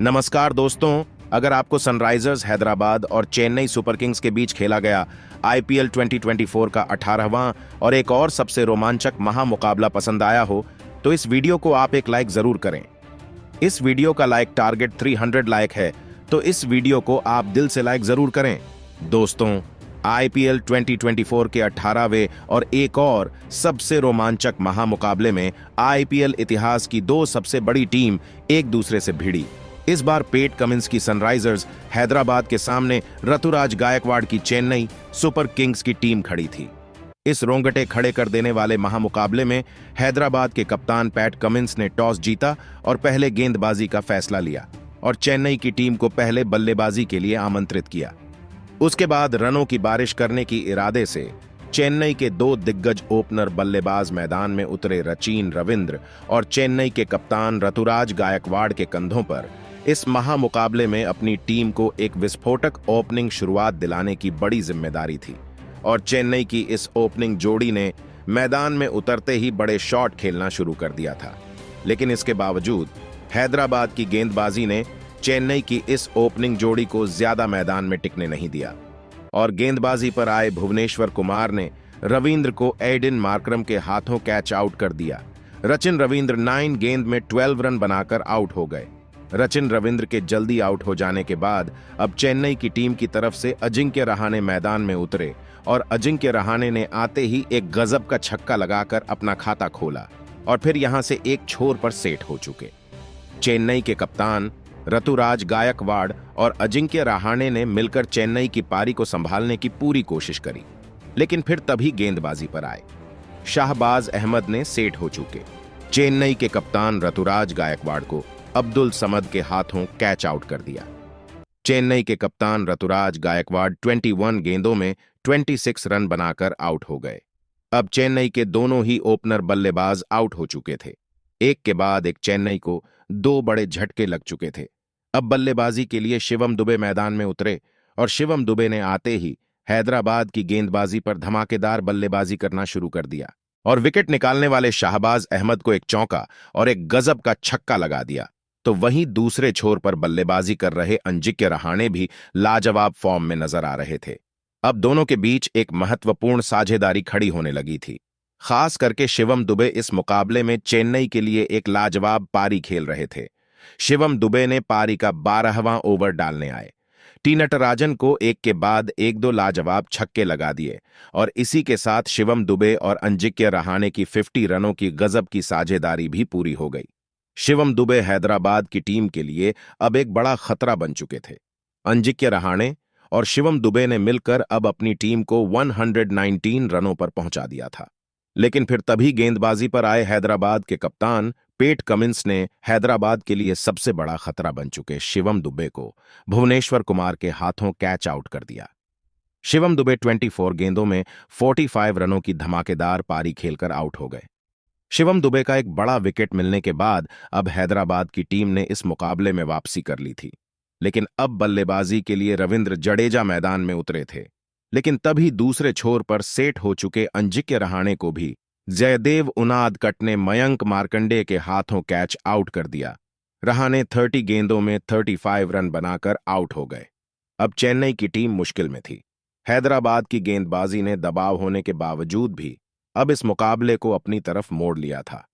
नमस्कार दोस्तों, अगर आपको सनराइजर्स हैदराबाद और चेन्नई सुपर किंग्स के बीच खेला गया आईपीएल 2024 का 18वां और एक और सबसे रोमांचक महामुकाबला पसंद आया हो तो इस वीडियो को आप एक लाइक जरूर करें। इस वीडियो का लाइक टारगेट 300 लाइक है, तो इस वीडियो को आप दिल से लाइक जरूर करें। दोस्तों, आईपीएल 2024 के 18वें और एक और सबसे रोमांचक महामुकाबले में आईपीएल इतिहास की दो सबसे बड़ी टीम एक दूसरे से भिड़ी। इस बार पेट कमिंस की सनराइजर्स हैदराबाद के सामने ऋतुराज गायकवाड़ की चेन्नई सुपर किंग्स की टीम खड़ी थी। इस रोंगटे खड़े कर देने वाले महामुकाबले में हैदराबाद के कप्तान पैट कमिंस ने टॉस जीता और पहले गेंदबाजी का फैसला लिया और चेन्नई की टीम को पहले बल्लेबाजी के लिए आमंत्रित किया। उसके बाद रनों की बारिश करने की इरादे से चेन्नई के दो दिग्गज ओपनर बल्लेबाज मैदान में उतरे। रचिन रविंद्र और चेन्नई के कप्तान ऋतुराज गायकवाड़ के कंधों पर इस महामुकाबले में अपनी टीम को एक विस्फोटक ओपनिंग शुरुआत दिलाने की बड़ी जिम्मेदारी थी और चेन्नई की इस ओपनिंग जोड़ी ने मैदान में उतरते ही बड़े शॉट खेलना शुरू कर दिया था। लेकिन इसके बावजूद हैदराबाद की गेंदबाजी ने चेन्नई की इस ओपनिंग जोड़ी को ज्यादा मैदान में टिकने नहीं दिया और गेंदबाजी पर आए भुवनेश्वर कुमार ने रविंद्र को एडन मार्करम के हाथों कैच आउट कर दिया। रचिन रविंद्र 9 गेंद में 12 रन बनाकर आउट हो गए। रचिन रविंद्र के जल्दी आउट हो जाने के बाद अब चेन्नई की टीम की तरफ से अजिंक्य रहाणे मैदान में उतरे और अजिंक्य रहाणे ने आते ही एक गजब का छक्का लगाकर अपना खाता खोला और फिर यहां से एक छोर पर सेट हो चुके। चेन्नई के कप्तान ऋतुराज गायकवाड़ और अजिंक्य रहाणे ने मिलकर चेन्नई की पारी को संभालने की पूरी कोशिश करी, लेकिन फिर तभी गेंदबाजी पर आए। शाहबाज अहमद ने सेट हो चुके चेन्नई के कप्तान ऋतुराज गायकवाड़ को अब्दुल समद के हाथों कैच आउट कर दिया। चेन्नई के कप्तान ऋतुराज गायकवाड़ 21 गेंदों में 26 रन बनाकर आउट हो गए। अब चेन्नई के दोनों ही ओपनर बल्लेबाज आउट हो चुके थे। एक के बाद एक चेन्नई को दो बड़े झटके लग चुके थे। अब बल्लेबाजी के लिए शिवम दुबे मैदान में उतरे और शिवम दुबे ने आते ही हैदराबाद की गेंदबाजी पर धमाकेदार बल्लेबाजी करना शुरू कर दिया और विकेट निकालने वाले शाहबाज अहमद को एक चौका और एक गजब का छक्का लगा दिया। तो वहीं दूसरे छोर पर बल्लेबाजी कर रहे अजिंक्य रहाणे भी लाजवाब फॉर्म में नजर आ रहे थे। अब दोनों के बीच एक महत्वपूर्ण साझेदारी खड़ी होने लगी थी। खास करके शिवम दुबे इस मुकाबले में चेन्नई के लिए एक लाजवाब पारी खेल रहे थे। शिवम दुबे ने पारी का 12वां ओवर डालने आए। टी नटराजन को एक के बाद एक दो लाजवाब छक्के लगा दिए और इसी के साथ शिवम दुबे और अजिंक्य रहाणे की 50 रनों की गजब की साझेदारी भी पूरी हो गई। शिवम दुबे हैदराबाद की टीम के लिए अब एक बड़ा खतरा बन चुके थे। अजिंक्य रहाणे और शिवम दुबे ने मिलकर अब अपनी टीम को 119 रनों पर पहुंचा दिया था। लेकिन फिर तभी गेंदबाजी पर आए हैदराबाद के कप्तान पेट कमिंस ने हैदराबाद के लिए सबसे बड़ा खतरा बन चुके शिवम दुबे को भुवनेश्वर कुमार के हाथों कैच आउट कर दिया। शिवम दुबे 24 गेंदों में 45 रनों की धमाकेदार पारी खेलकर आउट हो गए। शिवम दुबे का एक बड़ा विकेट मिलने के बाद अब हैदराबाद की टीम ने इस मुकाबले में वापसी कर ली थी। लेकिन अब बल्लेबाजी के लिए रविंद्र जडेजा मैदान में उतरे थे। लेकिन तभी दूसरे छोर पर सेट हो चुके अजिंक्य रहाणे को भी जयदेव उनादकट ने मयंक मार्कंडे के हाथों कैच आउट कर दिया। रहाणे 30 गेंदों में 35 रन बनाकर आउट हो गए। अब चेन्नई की टीम मुश्किल में थी। हैदराबाद की गेंदबाजी ने दबाव होने के बावजूद भी अब इस मुकाबले को अपनी तरफ मोड़ लिया था।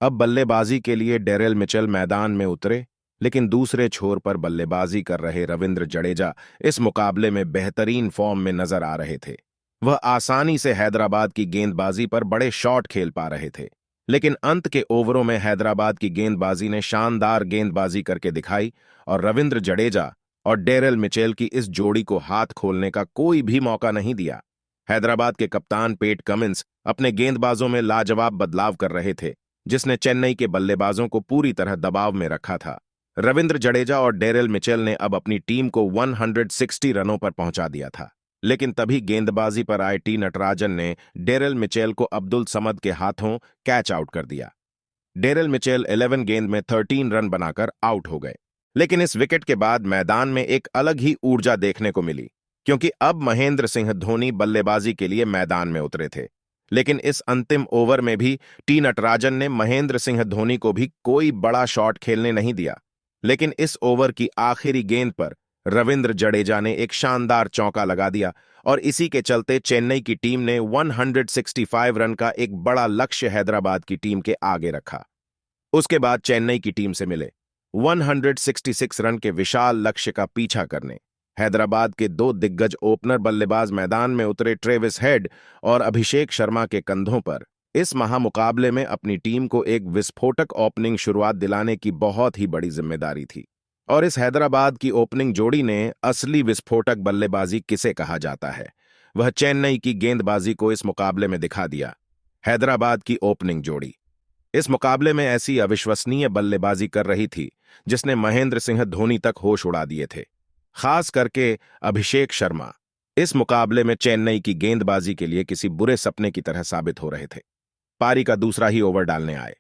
अब बल्लेबाजी के लिए डेरेल मिचेल मैदान में उतरे, लेकिन दूसरे छोर पर बल्लेबाजी कर रहे रविंद्र जडेजा इस मुकाबले में बेहतरीन फॉर्म में नजर आ रहे थे। वह आसानी से हैदराबाद की गेंदबाजी पर बड़े शॉट खेल पा रहे थे। लेकिन अंत के ओवरों में हैदराबाद की गेंदबाजी ने शानदार गेंदबाजी करके दिखाई और रविंद्र जडेजा और डेरेल मिचेल की इस जोड़ी को हाथ खोलने का कोई भी मौका नहीं दिया। हैदराबाद के कप्तान पेट कमिंस अपने गेंदबाजों में लाजवाब बदलाव कर रहे थे, जिसने चेन्नई के बल्लेबाजों को पूरी तरह दबाव में रखा था। रविंद्र जडेजा और डेरेल मिचेल ने अब अपनी टीम को 160 रनों पर पहुंचा दिया था। लेकिन तभी गेंदबाजी पर आए टी नटराजन ने डेरेल मिचेल को अब्दुल समद के हाथों कैच आउट कर दिया। डेरेल मिचेल 11 गेंद में 13 रन बनाकर आउट हो गए। लेकिन इस विकेट के बाद मैदान में एक अलग ही ऊर्जा देखने को मिली, क्योंकि अब महेंद्र सिंह धोनी बल्लेबाजी के लिए मैदान में उतरे थे। लेकिन इस अंतिम ओवर में भी टी नटराजन ने महेंद्र सिंह धोनी को भी कोई बड़ा शॉट खेलने नहीं दिया। लेकिन इस ओवर की आखिरी गेंद पर रविंद्र जडेजा ने एक शानदार चौका लगा दिया और इसी के चलते चेन्नई की टीम ने 165 रन का एक बड़ा लक्ष्य हैदराबाद की टीम के आगे रखा। उसके बाद चेन्नई की टीम से मिले 166 रन के विशाल लक्ष्य का पीछा करने हैदराबाद के दो दिग्गज ओपनर बल्लेबाज मैदान में उतरे। ट्रेविस हेड और अभिषेक शर्मा के कंधों पर इस महामुकाबले में अपनी टीम को एक विस्फोटक ओपनिंग शुरुआत दिलाने की बहुत ही बड़ी जिम्मेदारी थी। और इस हैदराबाद की ओपनिंग जोड़ी ने असली विस्फोटक बल्लेबाजी किसे कहा जाता है, वह चेन्नई की गेंदबाजी को इस मुकाबले में दिखा दिया। हैदराबाद की ओपनिंग जोड़ी इस मुकाबले में ऐसी अविश्वसनीय बल्लेबाजी कर रही थी जिसने महेंद्र सिंह धोनी तक होश उड़ा दिए थे। खास करके अभिषेक शर्मा इस मुकाबले में चेन्नई की गेंदबाजी के लिए किसी बुरे सपने की तरह साबित हो रहे थे। पारी का दूसरा ही ओवर डालने आए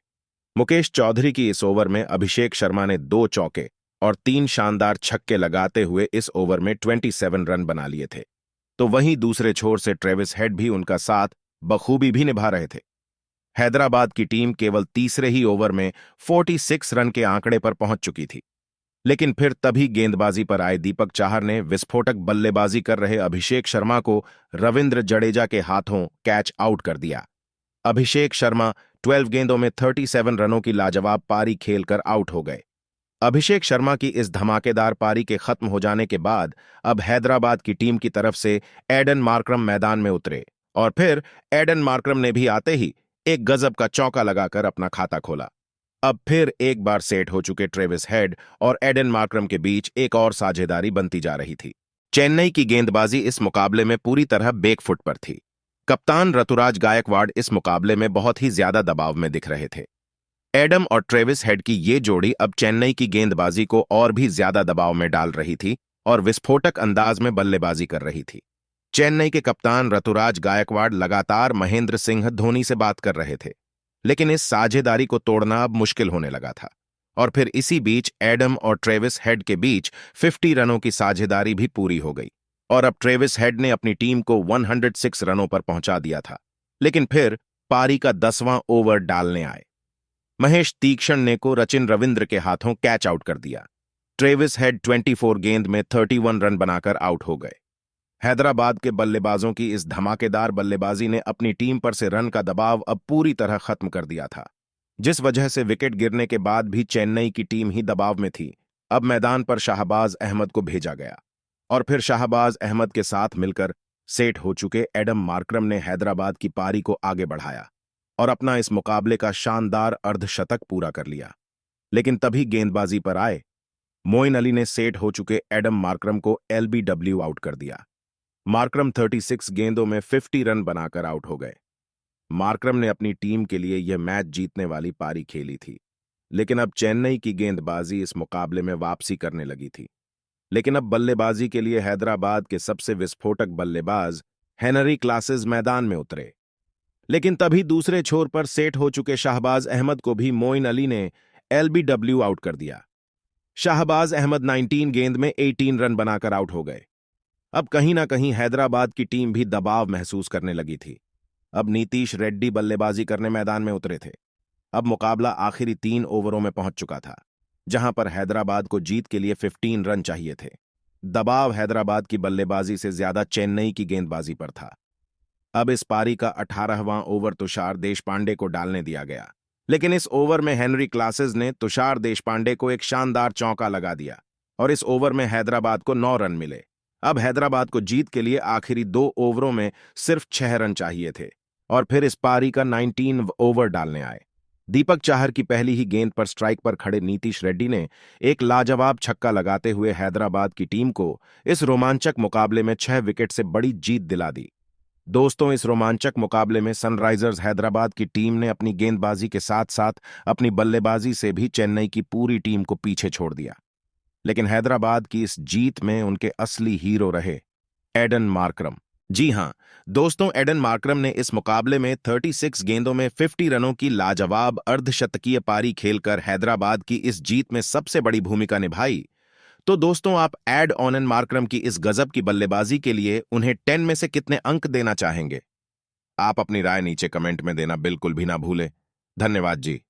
मुकेश चौधरी की इस ओवर में अभिषेक शर्मा ने 2 चौके और 3 शानदार छक्के लगाते हुए इस ओवर में 27 रन बना लिए थे। तो वहीं दूसरे छोर से ट्रेविस हेड भी उनका साथ बखूबी भी निभा रहे थे। हैदराबाद की टीम केवल तीसरे ही ओवर में 46 रन के आंकड़े पर पहुंच चुकी थी। लेकिन फिर तभी गेंदबाजी पर आए दीपक चाहर ने विस्फोटक बल्लेबाजी कर रहे अभिषेक शर्मा को रविंद्र जडेजा के हाथों कैच आउट कर दिया। अभिषेक शर्मा 12 गेंदों में 37 रनों की लाजवाब पारी खेलकर आउट हो गए। अभिषेक शर्मा की इस धमाकेदार पारी के खत्म हो जाने के बाद अब हैदराबाद की टीम की तरफ से एडन मार्करम मैदान में उतरे और फिर एडन मार्करम ने भी आते ही एक गजब का चौका लगाकर अपना खाता खोला। अब फिर एक बार सेट हो चुके ट्रेविस हेड और एडन मार्करम के बीच एक और साझेदारी बनती जा रही थी। चेन्नई की गेंदबाजी इस मुकाबले में पूरी तरह बेकफुट पर थी। कप्तान ऋतुराज गायकवाड़ इस मुकाबले में बहुत ही ज्यादा दबाव में दिख रहे थे। एडम और ट्रेविस हेड की ये जोड़ी अब चेन्नई की गेंदबाजी को और भी ज्यादा दबाव में डाल रही थी और विस्फोटक अंदाज में बल्लेबाजी कर रही थी। चेन्नई के कप्तान ऋतुराज गायकवाड़ लगातार महेंद्र सिंह धोनी से बात कर रहे थे, लेकिन इस साझेदारी को तोड़ना अब मुश्किल होने लगा था। और फिर इसी बीच एडम और ट्रेविस हेड के बीच 50 रनों की साझेदारी भी पूरी हो गई और अब ट्रेविस हेड ने अपनी टीम को 106 रनों पर पहुंचा दिया था। लेकिन फिर पारी का 10वां ओवर डालने आए महेश तीक्ष्ण ने को रचिन रविंद्र के हाथों कैच आउट कर दिया। ट्रेविस हेड 24 गेंद में 31 रन बनाकर आउट हो गए। हैदराबाद के बल्लेबाजों की इस धमाकेदार बल्लेबाजी ने अपनी टीम पर से रन का दबाव अब पूरी तरह खत्म कर दिया था, जिस वजह से विकेट गिरने के बाद भी चेन्नई की टीम ही दबाव में थी। अब मैदान पर शाहबाज अहमद को भेजा गया और फिर शाहबाज अहमद के साथ मिलकर सेट हो चुके एडम मार्करम ने हैदराबाद की पारी को आगे बढ़ाया और अपना इस मुकाबले का शानदार अर्धशतक पूरा कर लिया। लेकिन तभी गेंदबाजी पर आए मोइन अली ने सेट हो चुके एडम मार्करम को एलबीडब्ल्यू आउट कर दिया। मार्करम 36 गेंदों में 50 रन बनाकर आउट हो गए। मार्करम ने अपनी टीम के लिए यह मैच जीतने वाली पारी खेली थी, लेकिन अब चेन्नई की गेंदबाजी इस मुकाबले में वापसी करने लगी थी। लेकिन अब बल्लेबाजी के लिए हैदराबाद के सबसे विस्फोटक बल्लेबाज हेनरी क्लासेस मैदान में उतरे। लेकिन तभी दूसरे छोर पर सेट हो चुके शाहबाज अहमद को भी मोइन अली ने एलबीडब्ल्यू आउट कर दिया। शाहबाज अहमद 19 गेंद में 18 रन बनाकर आउट हो गए। अब कहीं ना कहीं हैदराबाद की टीम भी दबाव महसूस करने लगी थी। अब नीतीश रेड्डी बल्लेबाजी करने मैदान में उतरे थे। अब मुकाबला आखिरी 3 ओवरों में पहुंच चुका था, जहां पर हैदराबाद को जीत के लिए 15 रन चाहिए थे। दबाव हैदराबाद की बल्लेबाजी से ज्यादा चेन्नई की गेंदबाजी पर था। अब इस पारी का 18वां ओवर तुषार देशपांडे को डालने दिया गया, लेकिन इस ओवर में हेनरी क्लासेस ने तुषार देशपांडे को एक शानदार चौका लगा दिया और इस ओवर में हैदराबाद को 9 रन मिले। अब हैदराबाद को जीत के लिए आखिरी 2 ओवरों में सिर्फ 6 रन चाहिए थे और फिर इस पारी का 19 ओवर डालने आए। दीपक चाहर की पहली ही गेंद पर स्ट्राइक पर खड़े नीतीश रेड्डी ने एक लाजवाब छक्का लगाते हुए हैदराबाद की टीम को इस रोमांचक मुकाबले में 6 विकेट से बड़ी जीत दिला दी। दोस्तों, इस रोमांचक मुकाबले में सनराइजर्स हैदराबाद की टीम ने अपनी गेंदबाजी के साथ साथ अपनी बल्लेबाजी से भी चेन्नई की पूरी टीम को पीछे छोड़ दिया। लेकिन हैदराबाद की इस जीत में उनके असली हीरो रहे एडन मार्करम। जी हां दोस्तों, एडन मार्करम ने इस मुकाबले में 36 गेंदों में 50 रनों की लाजवाब अर्धशतकीय पारी खेलकर हैदराबाद की इस जीत में सबसे बड़ी भूमिका निभाई। तो दोस्तों, आप एड ऑन मार्करम की इस गजब की बल्लेबाजी के लिए उन्हें 10 में से कितने अंक देना चाहेंगे? आप अपनी राय नीचे कमेंट में देना बिल्कुल भी ना भूलें। धन्यवाद जी।